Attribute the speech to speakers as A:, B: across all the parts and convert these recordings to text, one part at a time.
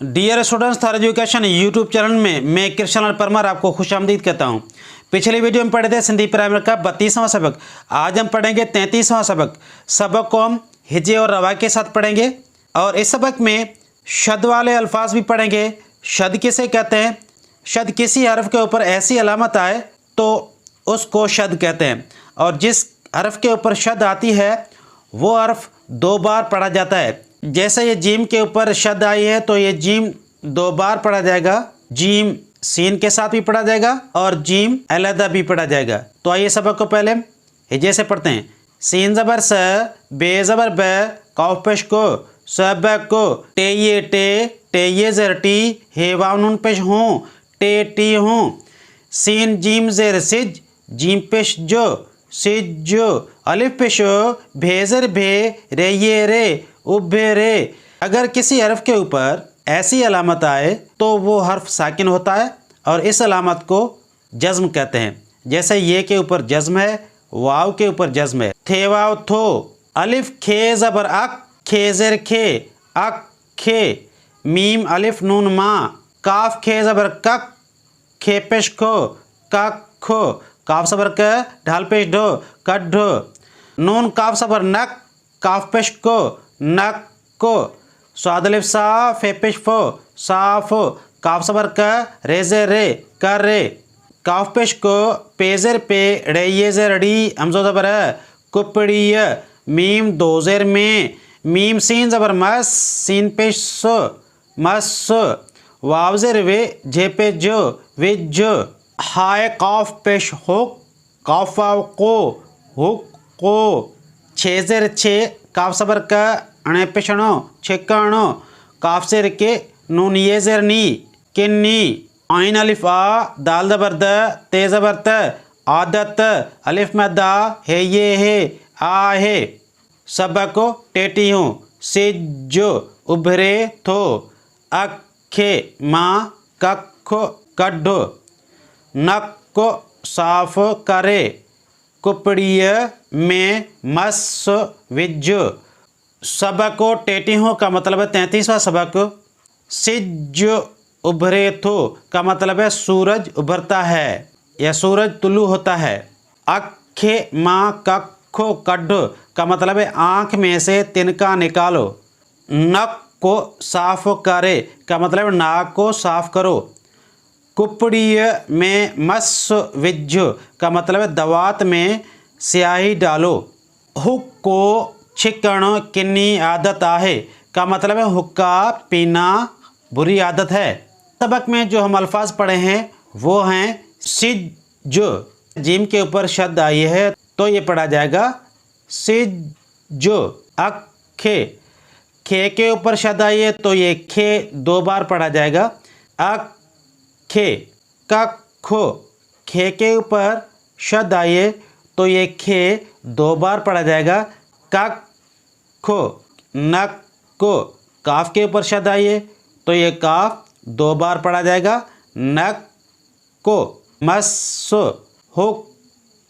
A: Dear students, Thar education YouTube channel में मैं कृष्ण परमार आपको खुशामदीद कहता हूँ। पिछली वीडियो में पढ़े थे सिंधी प्राइमर का 32वां सबक। आज हम पढ़ेंगे 33वां सबक। सबक को हम हिजे और रवा के साथ पढ़ेंगे और इस सबक में शद वाले अल्फाज भी पढ़ेंगे। शद किसे कहते हैं? शद किसी हरफ के ऊपर ऐसी अलामत आए तो उसको शद कहते हैं, और जिस हरफ के ऊपर शद आती है वो हरफ 2 बार पढ़ा जाता है। जैसे ये जीम के ऊपर शद आई है तो ये जीम 2 बार पढ़ा जाएगा। जीम सीन के साथ भी पढ़ा जाएगा और जीम अलहदा भी पढ़ा जाएगा। तो आइए सबक को पहले हिजे से पढ़ते हैं। सीन ज़बर स, बे ज़बर ब, कौफ पेश को, सब को, टे ये ज़र टी, हे वाव नून पेश हूँ, टे टी हूँ। सीन जीम ज़ेर सिज, जीम पेश जो, सिज जो। अलिफ पेशो, भेजर भे, रे ये रे, उभे रे। अगर किसी हरफ के ऊपर ऐसी अलामत आए तो वो हर्फ साकिन होता है और इस अलामत को जज्म कहते हैं। जैसे ये के ऊपर जज्म है, वाव के ऊपर जज्म है। थे वाव थो, अलिफ खे ज़बर अक, खे ज़ेर खे, अक खे। मीम अलिफ नून माँ, काफ खे ज़बर कक, खे पेश खो, कक खो। काफ ज़बर क, ढाल पेश ढो, कट ढो। नून काफ ज़बर नक, काफ पेश को, नक को। स्वाद अलिफ सा, फे पेश फो, साफ। काफ ज़बर क, रे ज़े रे, कर रे। काफ पेश को, पे ज़ेर पे, रे ये ज़ेर डी, हमज़ो ज़बर कुपड़ी। मीम 2 ज़ेर में। मीम सीन ज़बर मस, सीन पेश सो, मस। वाव ज़ेर वे, जे पे जो, वे जो। हाय काफ पेश हुक, काफ वाव को, हुक को। छे ज़ेर छे, काफ ज़बर का, अणे पेशणो, छेकाणो। काफ ज़ेर के, नून ये ज़ेर नी, किन्नी। आइन अलिफ आ, दाल ज़बर द, ते ज़बर त, आदत। अलिफ में दा, है ये है, आ है। सबक को टेटी हूँ, सिजो, उभरे थो, अखे माँ, कखो कड्ढो। नक को साफ करे, कुपड़िय में मस विजो। सबक को टेटी हूँ का मतलब है 33वां सबक। सिज उभरे थो का मतलब है सूरज उभरता है या सूरज तुलू होता है। अखे माँ कखो कड्ढो का मतलब है आँख में से तिनका निकालो। नक को साफ करे का मतलब नाक को साफ करो। कुपड़िय में मस विज्जो का मतलब है दवात में स्याही डालो। हुक को छिकणो किन्नी आदत आहे का मतलब है हुक्का पीना बुरी आदत है। सबक में जो हम अल्फाज पढ़े हैं वो हैं सिज्जो। जीम के ऊपर शब्द आई है तो ये पढ़ा जाएगा सिज्जो। अखे, खे के ऊपर शब्द आई है तो ये खे 2 बार पढ़ा जाएगा। अखे। कखो, खे के ऊपर शब्द आई है तो ये खे 2 बार पढ़ा जाएगा। कखो। नक्को, काफ के ऊपर शब्द आई है तो ये काफ 2 बार पढ़ा जाएगा। नक को। मस्सो, हुक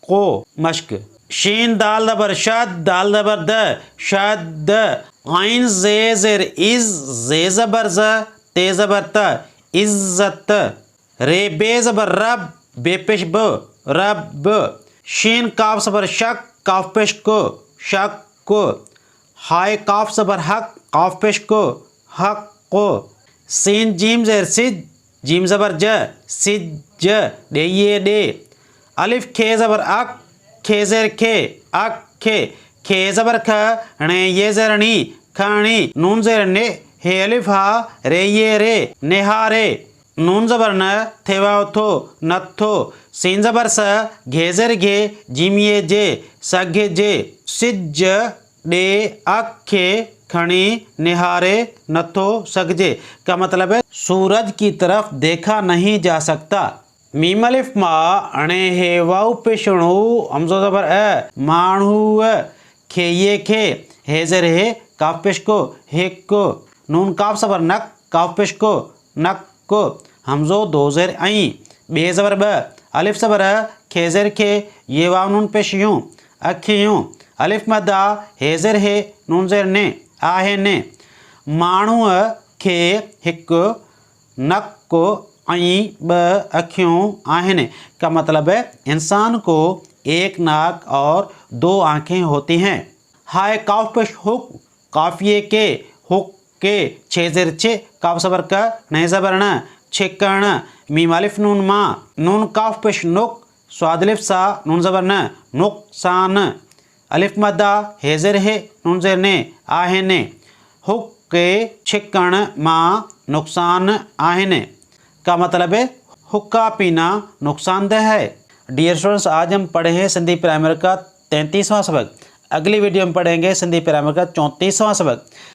A: को, मश्क। शीन दाल ज़बर शद, दाल ज़बर द, शद। आइन जे ज़ेर इज, जे ज़बर ज, ते ज़बर त, इज्जत। रे बे ज़बर रब, बे पेश ब, रब। शीन काफ ज़बर शक, काफ पेश को, शक को। हाय काफ ज़बर हक, काफ पेश को, हक को। सीन जीम ज़ेर सिज, जीम ज़बर ज, सिज ज, डे ये डे। अलिफ खे ज़बर अक, खे ज़ेर खे, अक खे। खे ज़बर ख, णे ये ज़ेर नी, खाणी। नून ज़ेर ने, हे अलिफ हा, रे ये रे, नेहारे। नून ज़बर न, थे वाव थो, नथो। सीन ज़बर स, घे ज़ेर घे, जीम ये जे, सघे जे। सिज डे, अखे, खणी, निहारे, नथो, सगजे का मतलब है सूरज की तरफ देखा नहीं जा सकता। मीम अलिफ मा, अणे हे वाव पेशणु, हमज़ो ज़बर अ, माणू। खे ये खे, हे ज़ेर हे, काफ पेश को, हेक को। नून काफ ज़बर नक, काफ पेश को, नक को। हमज़ो 2 ज़ेर आई। बे ज़बर ब, अलिफ ज़बर अ, खे ज़ेर खे, ये वाव नून पेश यूँ, अखी यूँ। अलिफ मदा, हे ज़ेर हे, नून ज़ेर ने, आहे ने। माणू खे हिकु नक ऐं ॿ अखियूं आहिनि। का मतलब है इंसान को एक नाक और दो आँखें होती हैं। हाय काफ पेश हुक, काफिए के हुक के छेजर छे काफ सबर का नहीं जबरन छेकण मीम अलिफ नून मा नून काफ पेश नुक स्वादलिफ सा नून जबरन नुकसान अलिफ मद्दा हेजर है नून जेर ने आहे ने हुक के छेकण मा नुकसान आहे ने। का मतलब है हुक्का पीना नुकसानदेह है। डियर स्टूडेंट्स, आज हम पढ़े हैं सिंधी प्राइमर का 33वां सबक। अगली वीडियो में पढ़ेंगे सिंधी प्राइमर का 34वां सबक।